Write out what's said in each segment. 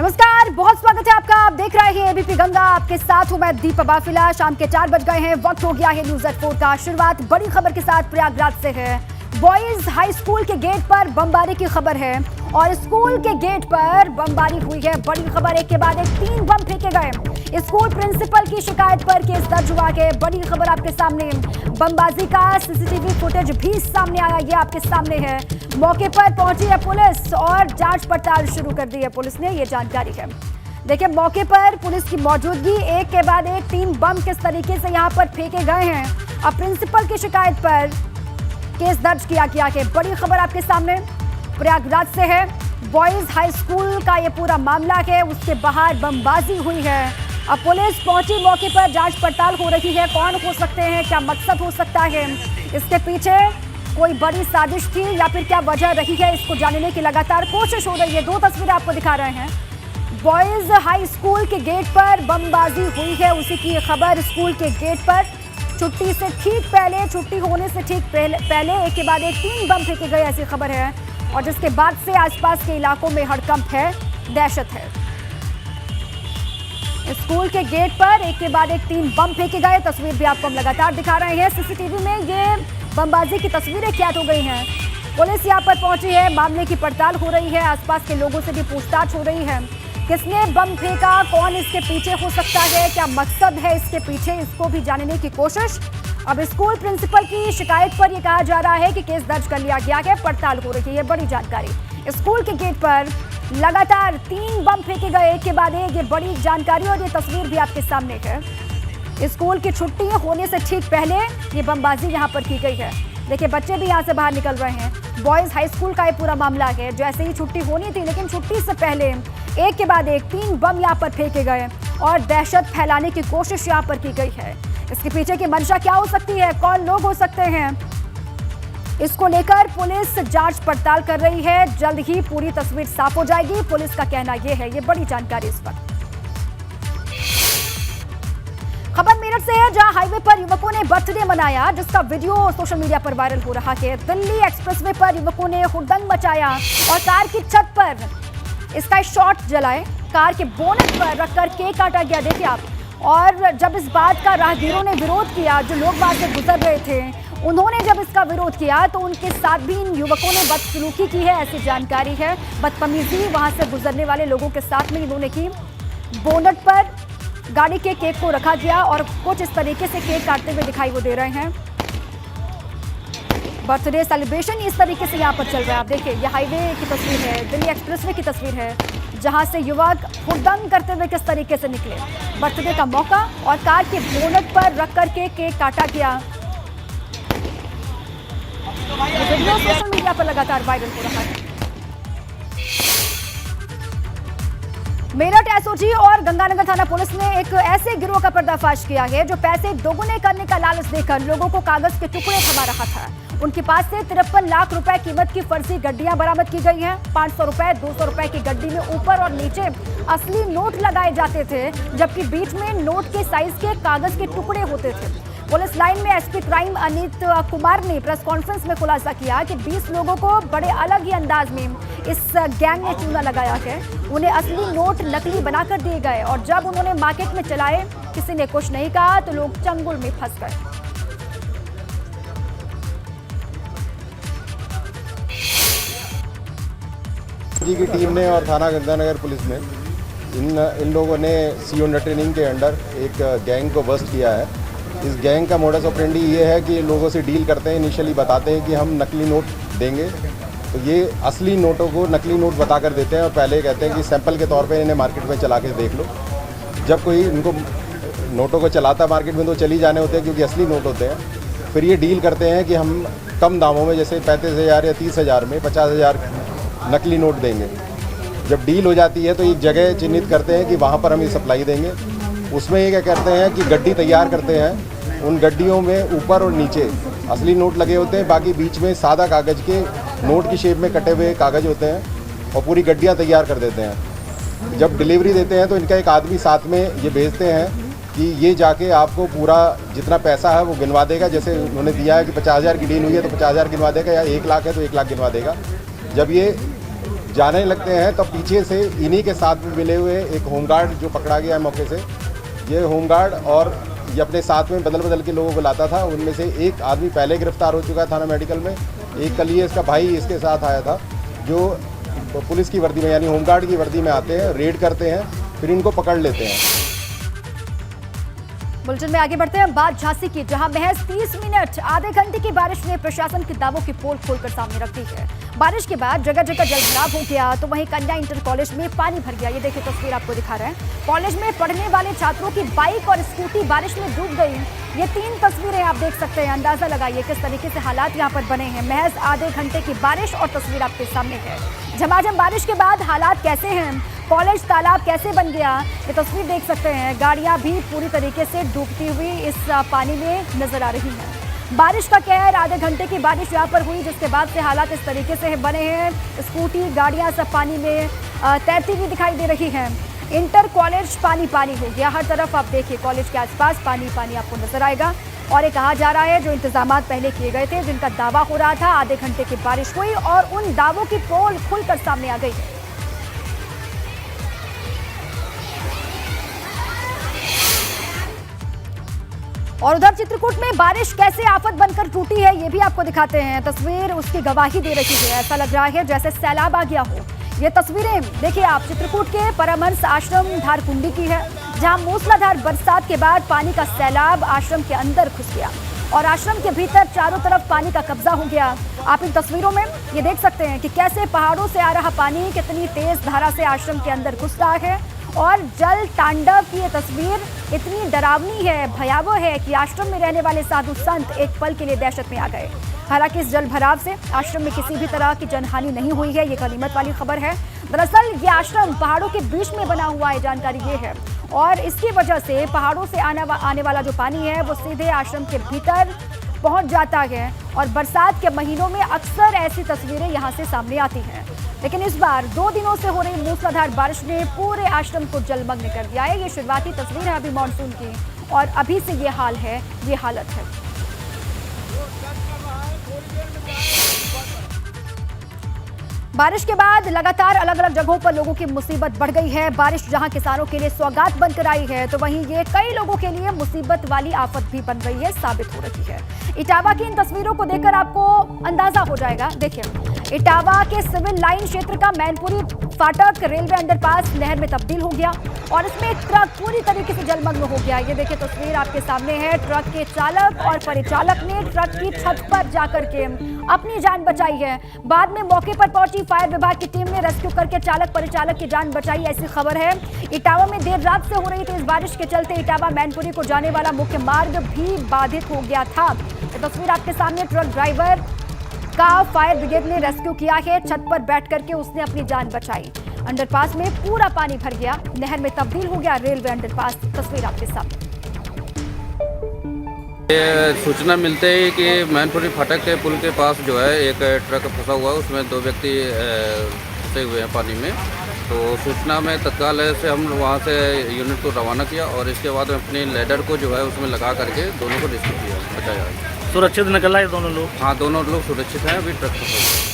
नमस्कार, बहुत स्वागत है आपका। आप देख रहे हैं एबीपी गंगा। आपके साथ हूं मैं दीपा बाफिला। शाम के 4 बज गए हैं, वक्त हो गया है न्यूज़ एट 4 का। शुरुआत बड़ी खबर के साथ प्रयागराज से है। बॉयज हाई स्कूल के गेट पर बमबारी की खबर है और स्कूल के गेट पर बमबारी हुई है। बड़ी खबर, एक के बाद एक 3 बम फेंके गए। स्कूल प्रिंसिपल की शिकायत पर केस दर्ज हुआ है। बड़ी खबर आपके सामने, बमबाजी का सीसीटीवी फुटेज भी सामने आया, ये आपके सामने है। मौके पर पहुंची है पुलिस और जांच पड़ताल शुरू कर दी है पुलिस ने, ये जानकारी है। देखिए, मौके पर पुलिस की मौजूदगी, एक के बाद एक 3 बम किस तरीके से यहाँ पर फेंके गए हैं। अब प्रिंसिपल की शिकायत पर केस दर्ज किया गया है। बड़ी खबर आपके सामने प्रयागराज से है। बॉयज हाई स्कूल का ये पूरा मामला है, उसके बाहर बमबाजी हुई है। अब पुलिस पहुंची मौके पर, जांच पड़ताल हो रही है। कौन हो सकते हैं, क्या मकसद हो सकता है, इसके पीछे कोई बड़ी साजिश थी या फिर क्या वजह रही है, इसको जानने की लगातार कोशिश हो रही है। 2 तस्वीरें आपको दिखा रहे हैं। बॉयज हाई स्कूल के गेट पर बमबाजी हुई है, उसी की खबर। स्कूल के गेट पर छुट्टी से ठीक पहले, छुट्टी होने से ठीक पहले एक के बाद एक 3 बम फेंके गए, ऐसी खबर है। और जिसके बाद से आसपास के इलाकों में हड़कंप है, दहशत है। स्कूल के गेट पर एक के बाद एक 3 बम फेंके गए। तस्वीर भी आपको हम लगातार दिखा रहे हैं। सीसीटीवी में ये बमबाजी की तस्वीरें कैद हो गई हैं। पुलिस यहाँ पर पहुंची है, मामले की पड़ताल हो रही है। आसपास के लोगों से भी पूछताछ हो रही है। किसने बम फेंका, कौन इसके पीछे हो सकता है, क्या मकसद है इसके पीछे, इसको भी जानने की कोशिश। अब स्कूल प्रिंसिपल की शिकायत पर यह कहा जा रहा है कि केस दर्ज कर लिया गया है, पड़ताल हो रही है। बड़ी जानकारी, स्कूल के गेट पर लगातार 3 बम फेंके गए, एक के बाद एक, ये बड़ी जानकारी। और ये तस्वीर भी आपके सामने है। स्कूल की छुट्टी होने से ठीक पहले ये बमबाजी यहाँ पर की गई है। देखिए, बच्चे भी यहाँ से बाहर निकल रहे हैं। बॉयज हाई स्कूल का ये पूरा मामला है। जैसे ही छुट्टी होनी थी, लेकिन छुट्टी से पहले एक के बाद एक 3 बम यहाँ पर फेंके गए और दहशत फैलाने की कोशिश यहाँ पर की गई है। इसके पीछे की मंशा क्या हो सकती है, कौन लोग हो सकते हैं, इसको लेकर पुलिस जांच पड़ताल कर रही है। जल्द ही पूरी तस्वीर साफ हो जाएगी, पुलिस का कहना यह है। ये बड़ी जानकारी इस वक्त। खबर मेरठ से है, जहां हाईवे पर युवकों ने बर्थडे मनाया, जिसका वीडियो सोशल मीडिया पर वायरल हो रहा है। दिल्ली एक्सप्रेसवे पर युवकों ने हुड़दंग मचाया और कार की छत पर इसका शॉट जलाए। कार के बोनेट पर रखकर केक काटा गया, देखिए आप। और जब इस बात का राहगीरों ने विरोध किया, जो लोग वहां से गुजर रहे थे, उन्होंने जब इसका विरोध किया तो उनके साथ भी इन युवकों ने बदसलूकी की है, ऐसी जानकारी है। बदतमीजी वहां से गुजरने वाले लोगों के साथ में इन्होंने की। बोनेट पर गाड़ी के केक को रखा गया और कुछ इस तरीके से केक काटते हुए दिखाई वो दे रहे हैं। बर्थडे सेलिब्रेशन इस तरीके से यहाँ पर चल रहा है। आप देखिए, ये हाईवे की तस्वीर है, दिल्ली एक्सप्रेसवे की तस्वीर है, जहां से युवक हुड़दंग करते हुए किस तरीके से निकले। बर्थडे का मौका और कार के बोनेट पर रख करके केक काटा गया। ये वीडियो सोशल मीडिया पर लगातार वायरल हो रहा है। मेरठ एसओजी और गंगानगर थाना पुलिस ने एक ऐसे गिरोह का पर्दाफाश किया है, जो पैसे दोगुने करने का लालच देकर लोगों को कागज के टुकड़े थमा रहा था। उनके पास से 53 लाख रुपए कीमत की फर्जी गड्डियां बरामद की गई हैं। 500 रुपए, 200 रुपए की गड्डी में ऊपर और नीचे असली नोट लगाए जाते थे, जबकि बीच में नोट के साइज के कागज के टुकड़े होते थे। पुलिस लाइन में एसपी क्राइम अनित कुमार ने प्रेस कॉन्फ्रेंस में खुलासा किया कि 20 लोगों को बड़े अलग ही अंदाज में इस गैंग ने चूना लगाया है। उन्हें असली नोट नकली बनाकर दिए गए और जब उन्होंने मार्केट में चलाए, किसी ने कुछ नहीं कहा तो लोग चंगुल में फंस गए। जी की टीम ने और थाना गंगानगर पुलिस ने इन लोगों ने सी अंडर ट्रेनिंग के अंडर एक गैंग को बस्ट किया है। इस गैंग का मोडस ऑपरेंडी ये है कि लोगों से डील करते हैं, इनिशियली बताते हैं कि हम नकली नोट देंगे, तो ये असली नोटों को नकली नोट बताकर देते हैं और पहले कहते हैं कि सैंपल के तौर पे इन्हें मार्केट में चला के देख लो। जब कोई इनको नोटों को चलाता मार्केट में तो चली जाने होते हैं, क्योंकि असली नोट होते हैं। फिर ये डील करते हैं कि हम कम दामों में, जैसे 35,000 या 30,000 में 50,000 नकली नोट देंगे। जब डील हो जाती है तो एक जगह चिन्हित करते हैं कि वहाँ पर हम ये सप्लाई देंगे। उसमें ये क्या करते हैं कि गड्डी तैयार करते हैं, उन गड्डियों में ऊपर और नीचे असली नोट लगे होते हैं, बाकी बीच में सादा कागज़ के नोट की शेप में कटे हुए कागज़ होते हैं और पूरी गड्डियाँ तैयार कर देते हैं। जब डिलीवरी देते हैं तो इनका एक आदमी साथ में ये भेजते हैं कि ये जाके आपको पूरा जितना पैसा है वो गिनवा देगा। जैसे उन्होंने दिया है कि 50,000 की डील हुई है तो 50,000 गिनवा देगा, या 1 लाख है तो 1 लाख गिनवा देगा। जब ये जाने लगते हैं तो पीछे से इन्हीं के साथ में मिले हुए एक होमगार्ड जो पकड़ा गया है मौके से, ये होमगार्ड और ये अपने साथ में बदल बदल के लोगों को लाता था। उनमें से एक आदमी पहले गिरफ्तार हो चुका है थाना मेडिकल में, एक कल ये इसका भाई इसके साथ आया था, जो पुलिस की वर्दी में यानी होमगार्ड की वर्दी में आते हैं, रेड करते हैं, फिर इनको पकड़ लेते हैं। बुलेटिन में आगे बढ़ते हैं। बात झांसी की, जहां महज 30 मिनट आधे घंटे की बारिश ने प्रशासन के दावों की पोल खोलकर सामने रख दी है। बारिश के बाद जगह जगह जलभराव हो गया, तो वहीं कन्या इंटर कॉलेज में पानी भर गया। ये देखिए तस्वीर आपको दिखा रहे हैं। कॉलेज में पढ़ने वाले छात्रों की बाइक और स्कूटी बारिश में डूब गई। ये 3 तस्वीरें आप देख सकते हैं। अंदाजा लगाइए किस तरीके से हालात यहाँ पर बने हैं। महज आधे घंटे की बारिश और तस्वीर आपके सामने है। झमाझम बारिश के बाद हालात कैसे हैं, कॉलेज तालाब कैसे बन गया, ये तस्वीर देख सकते हैं। गाड़ियां भी पूरी तरीके से डूबती हुई इस पानी में नजर आ रही हैं। बारिश का कहर, आधे घंटे की बारिश यहाँ पर हुई, जिसके बाद से हालात इस तरीके से बने हैं। स्कूटी, गाड़ियां सब पानी में तैरती हुई दिखाई दे रही हैं। इंटर कॉलेज पानी पानी हो गया। हर तरफ आप देखिए कॉलेज के आसपास पानी पानी आपको नजर आएगा। और ये कहा जा रहा है जो इंतजाम पहले किए गए थे, जिनका दावा हो रहा था, आधे घंटे की बारिश हुई और उन दावों की पोल खुलकर सामने आ गई है। और उधर चित्रकूट में बारिश कैसे आफत बनकर टूटी है, ये भी आपको दिखाते हैं। तस्वीर उसकी गवाही दे रही है। ऐसा लग रहा है जैसे सैलाब आ गया हो। ये तस्वीरें देखिए आप, चित्रकूट के परमहंस आश्रम धारकुंडी की है, जहां मूसलाधार बरसात के बाद पानी का सैलाब आश्रम के अंदर घुस गया और आश्रम के भीतर चारों तरफ पानी का कब्जा हो गया। आप इन तस्वीरों में ये देख सकते हैं कि कैसे पहाड़ों से आ रहा पानी कितनी तेज धारा से आश्रम के अंदर घुस रहा है। और जल तांडव की ये तस्वीर इतनी डरावनी है, भयावह है कि आश्रम में रहने वाले साधु संत एक पल के लिए दहशत में आ गए। हालांकि इस जल भराव से आश्रम में किसी भी तरह की जनहानि नहीं हुई है। ये गनीमत वाली खबर है। दरअसल ये आश्रम पहाड़ों के बीच में बना हुआ है, जानकारी ये है। और इसकी वजह से पहाड़ों से आने वाला जो पानी है वो सीधे आश्रम के भीतर पहुंच जाता है। और बरसात के महीनों में अक्सर ऐसी तस्वीरें यहाँ से सामने आती हैं। लेकिन इस बार 2 दिनों से हो रही मूसलाधार बारिश ने पूरे आश्रम को जलमग्न कर दिया है। ये शुरुआती तस्वीर है अभी मॉनसून की, और अभी से ये हाल है, ये हालत है। बारिश के बाद लगातार अलग अलग जगहों पर लोगों की मुसीबत बढ़ गई है। बारिश जहां किसानों के लिए सौगात बनकर आई है, तो वहीं ये कई लोगों के लिए मुसीबत वाली आफत भी बन रही है, साबित हो रही है। इटावा की इन तस्वीरों को देखकर आपको अंदाजा हो जाएगा। देखिए, इटावा के सिविल लाइन क्षेत्र का मैनपुरी फाटक रेलवे अंडरपास नहर में तब्दील हो गया और इसमें एक ट्रक पूरी तरीके से जलमग्न हो गया। ये देखिए तस्वीर आपके सामने है। ट्रक के चालक और परिचालक ने ट्रक की छत पर जाकर के अपनी जान बचाई है। बाद में मौके पर पहुंची फायर विभाग की टीम ने रेस्क्यू करके चालक परिचालक की जान बचाई, ऐसी खबर है। इटावा में देर रात से हो रही तेज बारिश के चलते इटावा मैनपुरी को जाने वाला मुख्य मार्ग भी बाधित हो गया था। ये तस्वीर आपके सामने, ट्रक ड्राइवर का फायर ब्रिगेड ने रेस्क्यू किया है। छत पर बैठ करके उसने अपनी जान बचाई। अंडरपास में पूरा पानी भर गया, नहर में तब्दील हो गया रेलवे अंडरपास। तस्वीर आपके सामने। ये सूचना मिलते ही कि मैनपुरी फाटक के पुल के पास जो है एक ट्रक फंसा हुआ है, उसमें 2 व्यक्ति फंसे हुए हैं पानी में। तो सूचना में तत्काल से हम वहाँ से यूनिट को रवाना किया और इसके बाद अपनी लेडर को जो है उसमें लगा करके दोनों को रेस्क्यू किया, बचाया। सुरक्षित निकला है दोनों लोग? हाँ, दोनों लोग सुरक्षित हैं। अभी ट्रक फंसा।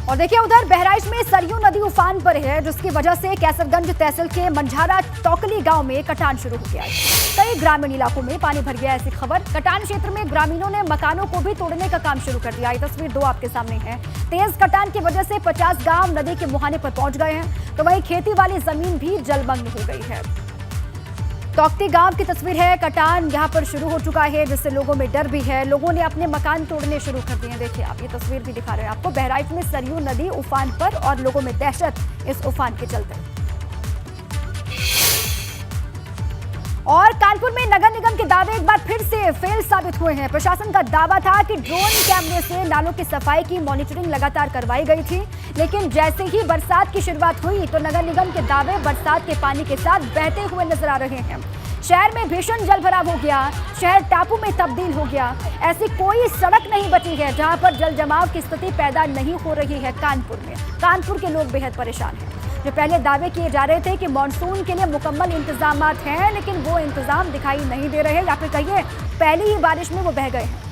और देखिए उधर बहराइच में सरयू नदी उफान पर है, जिसकी वजह से कैसरगंज तहसील के मंझारा टोकली गांव में कटान शुरू हो गया है। कई ग्रामीण इलाकों में पानी भर गया, ऐसी खबर। कटान क्षेत्र में ग्रामीणों ने मकानों को भी तोड़ने का काम शुरू कर दिया। ये तस्वीर 2 आपके सामने है। तेज कटान की वजह से 50 गांव नदी के मुहाने पर पहुंच गए हैं, तो वहीं खेती वाली जमीन भी जलमग्न हो गई है। टोकती गांव की तस्वीर है। कटान यहां पर शुरू हो चुका है, जिससे लोगों में डर भी है। लोगों ने अपने मकान तोड़ने शुरू कर दिए हैं। देखिए आप, ये तस्वीर भी दिखा रहे हैं आपको। बहराइच में सरयू नदी उफान पर और लोगों में दहशत इस उफान के चलते। और कानपुर में नगर निगम के दावे एक बार फिर से फेल साबित हुए हैं। प्रशासन का दावा था कि ड्रोन कैमरे से नालों की सफाई की मॉनिटरिंग लगातार करवाई गई थी, लेकिन जैसे ही बरसात की शुरुआत हुई तो नगर निगम के दावे बरसात के पानी के साथ बहते हुए नजर आ रहे हैं। शहर में भीषण जलभराव हो गया, शहर टापू में तब्दील हो गया। ऐसी कोई सड़क नहीं बची है जहां पर जल जमाव की स्थिति पैदा नहीं हो रही है कानपुर में। कानपुर के लोग बेहद परेशान हैं। जो पहले दावे किए जा रहे थे कि मॉनसून के लिए मुकम्मल इंतजाम हैं, लेकिन वो इंतजाम दिखाई नहीं दे रहे, या फिर कहिए पहली ही बारिश में वो बह गए हैं।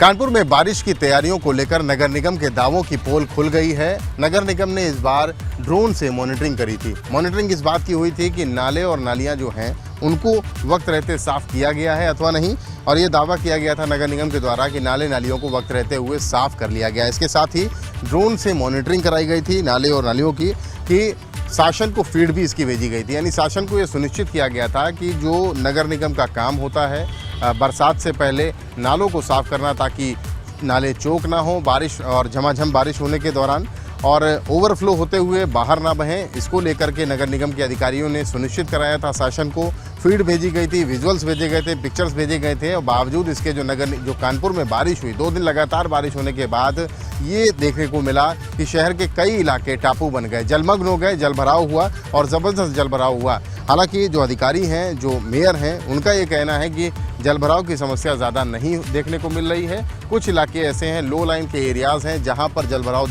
कानपुर में बारिश की तैयारियों को लेकर नगर निगम के दावों की पोल खुल गई है। नगर निगम ने इस बार ड्रोन से मॉनिटरिंग करी थी। मॉनिटरिंग इस बात की हुई थी कि नाले और नालियां जो हैं उनको वक्त रहते साफ किया गया है अथवा नहीं, और ये दावा किया गया था नगर निगम के द्वारा कि नाले नालियों को वक्त रहते हुए साफ कर लिया गया। इसके साथ ही ड्रोन से मॉनिटरिंग कराई गई थी नाले और नालियों की कि शासन को फीड भी इसकी भेजी गई थी। यानी शासन को ये सुनिश्चित किया गया था कि जो नगर निगम का काम होता है बरसात से पहले नालों को साफ करना, ताकि नाले चौक ना हो बारिश और झमाझम बारिश होने के दौरान और ओवरफ्लो होते हुए बाहर ना बहें, इसको लेकर के नगर निगम के अधिकारियों ने सुनिश्चित कराया था। शासन को फीड भेजी गई थी, विजुअल्स भेजे गए थे, पिक्चर्स भेजे गए थे, और बावजूद इसके जो कानपुर में बारिश हुई, 2 दिन लगातार बारिश होने के बाद ये देखने को मिला कि शहर के कई इलाके टापू बन गए, जलमग्न हो गए, जलभराव हुआ और ज़बरदस्त जलभराव हुआ। हालांकि जो अधिकारी हैं, जो मेयर हैं, उनका ये कहना है कि जलभराव की समस्या ज़्यादा नहीं देखने को मिल रही है। कुछ इलाके ऐसे हैं, लो लाइन के एरियाज़ हैं, जहां पर जलभराव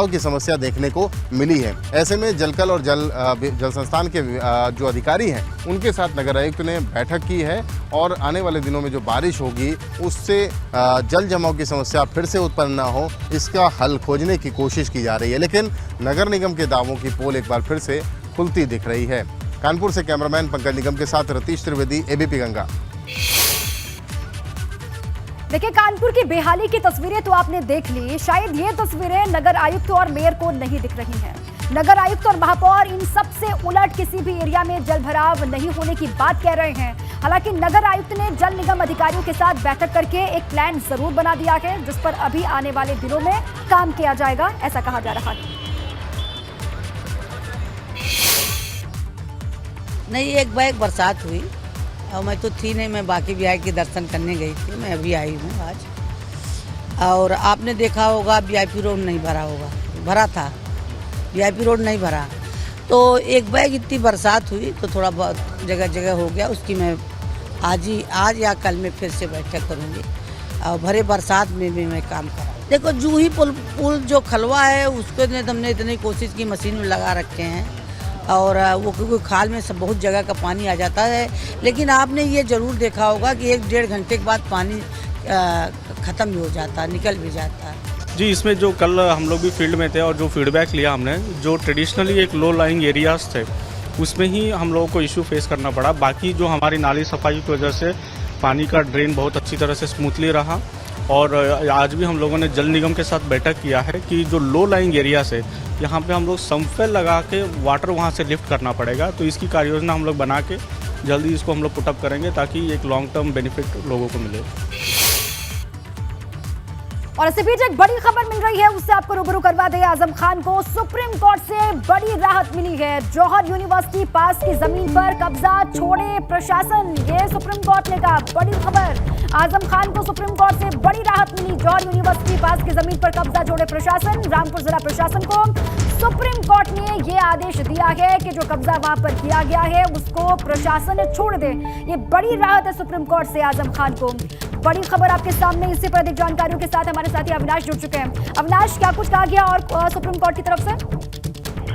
की समस्या देखने को मिली है। ऐसे में जलकल और जल संस्थान के जो अधिकारी हैं उनके साथ नगर आयुक्त ने बैठक की है और आने वाले दिनों में जो बारिश होगी उससे जल जमाव की समस्या फिर से उत्पन्न ना हो, इसका हल खोजने की कोशिश की जा रही है। लेकिन नगर निगम के दावों की पोल एक बार फिर से खुलती दिख रही है। कानपुर से कैमरामैन पंकज निगम के साथ रतीश त्रिवेदी, एबीपी गंगा। देखिए, कानपुर की बेहाली की तस्वीरें तो आपने देख ली। शायद ये तस्वीरें नगर आयुक्त और मेयर को नहीं दिख रही हैं। नगर आयुक्त और महापौर इन सबसे उलट किसी भी एरिया में जलभराव नहीं होने की बात कह रहे हैं। हालांकि नगर आयुक्त ने जल निगम अधिकारियों के साथ बैठक करके एक प्लान जरूर बना दिया है, जिस पर अभी आने वाले दिनों में काम किया जाएगा, ऐसा कहा जा रहा है। नहीं, एक बैग बरसात हुई और मैं तो थी नहीं, मैं बाकी विधायक के दर्शन करने गई थी। मैं अभी आई हूँ आज। और आपने देखा होगा वीआईपी रोड नहीं भरा होगा, भरा था, वीआईपी रोड नहीं भरा। तो एक बैग इतनी बरसात हुई तो थोड़ा बहुत जगह जगह हो गया। उसकी मैं आज या कल में फिर से बैठक करूँगी और भरे बरसात में भी मैं काम करा। देखो, जूही पुल जो खलवा है उसको हमने इतनी कोशिश की, मशीन में लगा रखे हैं और वो क्योंकि खाल में सब बहुत जगह का पानी आ जाता है। लेकिन आपने ये ज़रूर देखा होगा कि 1-1.5 घंटे के बाद पानी ख़त्म भी हो जाता है, निकल भी जाता है। जी, इसमें जो कल हम लोग भी फील्ड में थे और जो फीडबैक लिया हमने, जो ट्रेडिशनली एक लो लाइंग एरियाज़ थे उसमें ही हम लोगों को इशू फेस करना पड़ा। बाकी जो हमारी नाली सफाई की वजह से पानी का ड्रेन बहुत अच्छी तरह से स्मूथली रहा। और आज भी हम लोगों ने जल निगम के साथ बैठक किया है कि जो लो लाइंग एरिया से यहाँ पे हम लोग समफेल लगा के वाटर वहाँ से लिफ्ट करना पड़ेगा। तो इसकी कार्य योजना हम लोग बना के जल्दी इसको हम लोग पुटअप करेंगे ताकि एक लॉन्ग टर्म बेनिफिट लोगों को मिले। और इसी बीच एक बड़ी खबर मिल रही है, उससे आपको रूबरू करवा दें। आजम खान को सुप्रीम कोर्ट से बड़ी राहत मिली है। जौहर यूनिवर्सिटी पास की जमीन पर कब्जा छोड़े प्रशासन, ये सुप्रीम कोर्ट ने कहा। बड़ी खबर, आजम खान को सुप्रीम कोर्ट से बड़ी राहत मिली। जौहर यूनिवर्सिटी पास की जमीन पर कब्जा छोड़े प्रशासन। रामपुर जिला प्रशासन को सुप्रीम कोर्ट ने ये आदेश दिया है कि जो कब्जा वहां पर किया गया है उसको प्रशासन छोड़ दे। ये बड़ी राहत है सुप्रीम कोर्ट से आजम खान को। बड़ी खबर आपके सामने। इससे पर अधिक जानकारियों के साथ हमारे साथी अविनाश जुड़ चुके हैं। अविनाश, क्या कुछ कहा गया और सुप्रीम कोर्ट की तरफ से?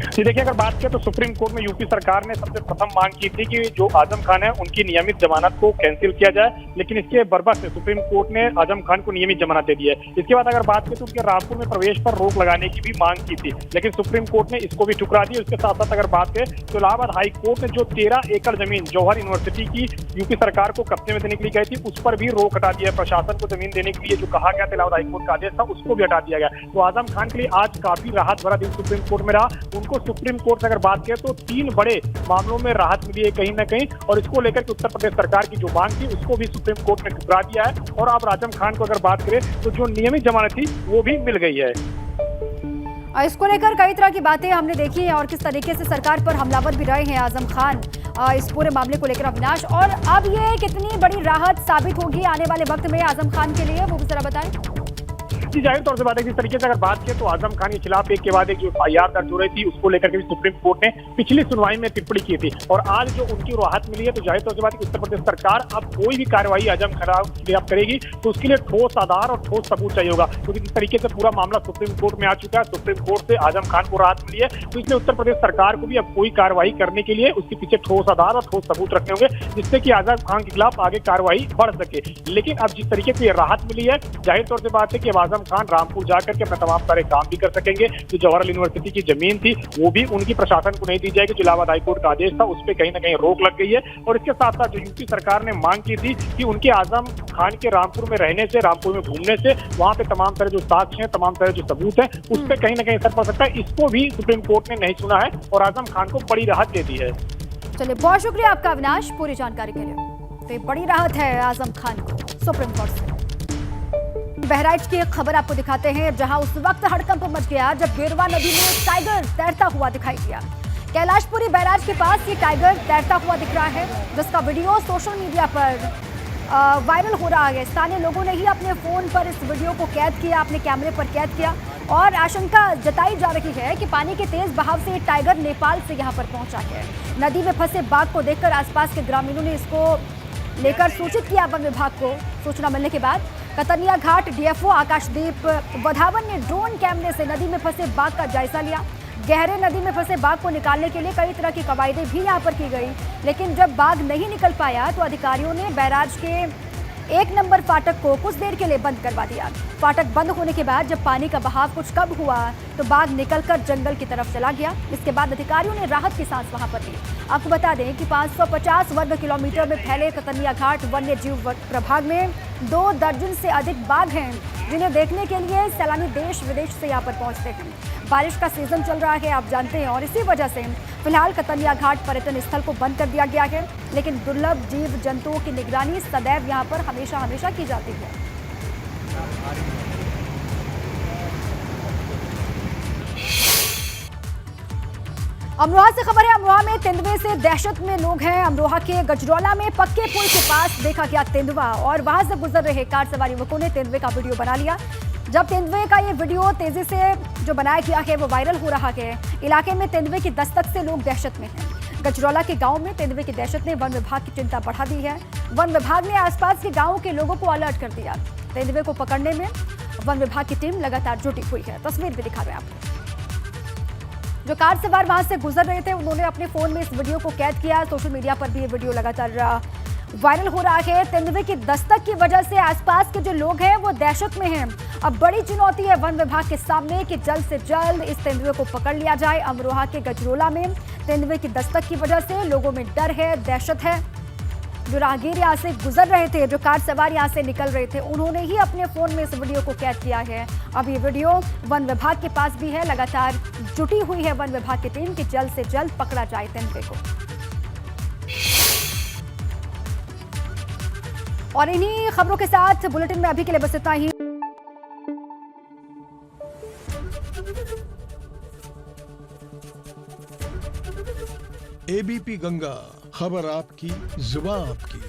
जी देखिए, अगर बात करें तो सुप्रीम कोर्ट में यूपी सरकार ने सबसे प्रथम मांग की थी कि जो आजम खान है उनकी नियमित जमानत को कैंसिल किया जाए, लेकिन इसके बरबस से सुप्रीम कोर्ट ने आजम खान को नियमित जमानत दे दी है। इसके बाद अगर बात करें तो उनके रामपुर में प्रवेश पर रोक लगाने की भी मांग की थी, लेकिन सुप्रीम कोर्ट ने इसको भी ठुकरा दी। उसके साथ साथ अगर बात करें तो इलाहाबाद हाई कोर्ट ने जो 13 एकड़ जमीन जौहर यूनिवर्सिटी की यूपी सरकार को कब्जे में देने के लिए गई थी, उस पर भी रोक हटा दिया। प्रशासन को जमीन देने के लिए जो कहा गया था इलाहाबाद हाई कोर्ट का आदेश था, उसको भी हटा दिया गया। तो आजम खान के लिए आज काफी राहत भरा दिन सुप्रीम कोर्ट में रहा। उनको सुप्रीम कोर्ट से अगर बात करें तो 3 बड़े मामलों में राहत मिली है कहीं ना कहीं, और इसको लेकर के उत्तर प्रदेश सरकार की जो मांग थी उसको भी सुप्रीम कोर्ट ने ठुकरा दिया है। और अब आजम खान को अगर बात करें तो जो नियमित जमानत थी वो भी मिल गई है। इसको लेकर कई तरह की बातें हमने देखी हैं और किस तरीके से सरकार पर हमलावर भी रहे हैं आजम खान इस पूरे मामले को लेकर। अविनाश, और अब ये कितनी बड़ी राहत साबित होगी आने वाले वक्त में आजम खान के लिए, वो भी जरा बताएं। जी जाहिर तौर से बात है, जिस तरीके से अगर बात करें तो आजम खान के खिलाफ एक के बाद एक जो FIR दर्ज हो रही थी, उसको लेकर के भी सुप्रीम कोर्ट ने पिछली सुनवाई में टिप्पणी की थी। और आज जो उनकी राहत मिली है, तो जाहिर तौर से बात है कि उत्तर प्रदेश सरकार अब कोई भी कार्रवाई आजम खान के खिलाफ करेगी तो उसके लिए ठोस आधार और ठोस सबूत चाहिए होगा, क्योंकि जिस तरीके से पूरा मामला सुप्रीम कोर्ट में आ चुका है, सुप्रीम कोर्ट से आजम खान को राहत मिली है, तो इसलिए उत्तर प्रदेश सरकार को भी अब कोई कार्रवाई करने के लिए उसके पीछे ठोस आधार और ठोस सबूत रखने होंगे, जिससे कि आजम खान के खिलाफ आगे कार्रवाई बढ़ सके। लेकिन अब जिस तरीके से राहत मिली है, जाहिर तौर से बात है कि अब आजम खान रामपुर जाकर के अपना तमाम सारे काम भी कर सकेंगे। जो जवाहरलाल यूनिवर्सिटी की जमीन थी वो भी उनकी प्रशासन को नहीं दी जाएगी, जो इलाहाबाद हाईकोर्ट का आदेश था उस पर कहीं ना कहीं रोक लग गई है। और इसके साथ साथ जो यूपी सरकार ने मांग की थी कि उनके आजम खान के रामपुर में रहने से, रामपुर में घूमने से वहां पे तमाम तरह जो साक्ष्य हैं, तमाम तरह जो सबूत है, उस पर कहीं ना कहीं असर पड़ सकता है। इसको भी सुप्रीम कोर्ट ने नहीं सुना है और आजम खान को बड़ी राहत दे दी है। चलिए, बहुत शुक्रिया आपका अविनाश पूरी जानकारी के लिए। तो बड़ी राहत है आजम खान को सुप्रीम कोर्ट से। बहराइच की एक खबर आपको दिखाते हैं, जहां उस वक्त हड़कंप मच गया जब गेरवा नदी में एक टाइगर तैरता हुआ दिखाई दिया। कैलाशपुरी बैराज के पास ये टाइगर तैरता हुआ दिख रहा है, जिसका वीडियो सोशल मीडिया पर वायरल हो रहा है। स्थानीय लोगों ने ही अपने फोन पर इस वीडियो को कैद किया, अपने कैमरे पर कैद किया और आशंका जताई जा रही है कि पानी के तेज बहाव से टाइगर नेपाल से यहां पर पहुंचा है। नदी में फंसे बाघ को देखकर आसपास के ग्रामीणों ने इसको लेकर सूचित किया वन विभाग को। सूचना मिलने के बाद कतनिया घाट DFO आकाशदीप वधावन ने ड्रोन कैमरे से नदी में फंसे बाघ का जायजा लिया। गहरे नदी में फंसे बाघ को निकालने के लिए कई तरह की कवायदें भी यहां पर की गई, लेकिन जब बाघ नहीं निकल पाया तो अधिकारियों ने बैराज के 1 नंबर फाटक को कुछ देर के लिए बंद करवा दिया। फाटक बंद होने के बाद जब पानी का बहाव कुछ कम हुआ तो बाघ निकलकर जंगल की तरफ चला गया। इसके बाद अधिकारियों ने राहत की सांस वहां पर ली। आपको बता दें कि 550 वर्ग किलोमीटर में फैले कतनिया घाट वन्य जीव प्रभाग में 2 दर्जन से अधिक बाघ हैं, जिन्हें देखने के लिए सैलानी देश विदेश से यहाँ पर पहुंचते हैं। बारिश का सीजन चल रहा है, आप जानते हैं, और इसी वजह से फिलहाल कतनिया घाट पर्यटन स्थल को बंद कर दिया गया है, लेकिन दुर्लभ जीव जंतुओं की निगरानी सदैव यहाँ पर हमेशा की जाती है। अमरोहा से खबर है। अमरोहा में तेंदुए से दहशत में लोग हैं। अमरोहा के गजरौला में पक्के पुल के पास देखा गया तेंदुआ और वहां से गुजर रहे कार सवार युवकों ने तेंदुए का वीडियो बना लिया। जब तेंदुए का ये वीडियो तेजी से जो बनाया गया है वो वायरल हो रहा है। इलाके में तेंदुए की दस्तक से लोग दहशत में हैं। गजरौला के गांव में तेंदुए की दहशत ने वन विभाग की चिंता बढ़ा दी है। वन विभाग ने आसपास के गांवों के लोगों को अलर्ट कर दिया। तेंदुए को पकड़ने में वन विभाग की टीम लगातार जुटी हुई है। तस्वीर भी दिखा रहे हैं आपको। जो कार सवार वहां से गुजर रहे थे उन्होंने अपने फोन में इस वीडियो को कैद किया। सोशल मीडिया पर भी ये वीडियो लगातार वायरल हो रहा है। तेंदुए की दस्तक की वजह से आसपास के जो लोग हैं वो दहशत में हैं। अब बड़ी चुनौती है वन विभाग के सामने कि जल्द से जल्द इस तेंदुए को पकड़ लिया जाए। अमरोहा के गजरौला में तेंदुए की दस्तक की वजह से लोगों में डर है, दहशत है। जो राहगीर यहाँ से गुजर रहे थे, जो कार सवार यहाँ से निकल रहे थे, उन्होंने ही अपने फोन में इस वीडियो को कैद किया है। अब ये वीडियो वन विभाग के पास भी है। लगातार जुटी हुई है वन विभाग की टीम कि जल्द से जल्द पकड़ा जाए तेंदुए को। और इन्हीं खबरों के साथ बुलेटिन में अभी के लिए बस इतना ही। ABP गंगा, खबर आपकी, जुबान आपकी।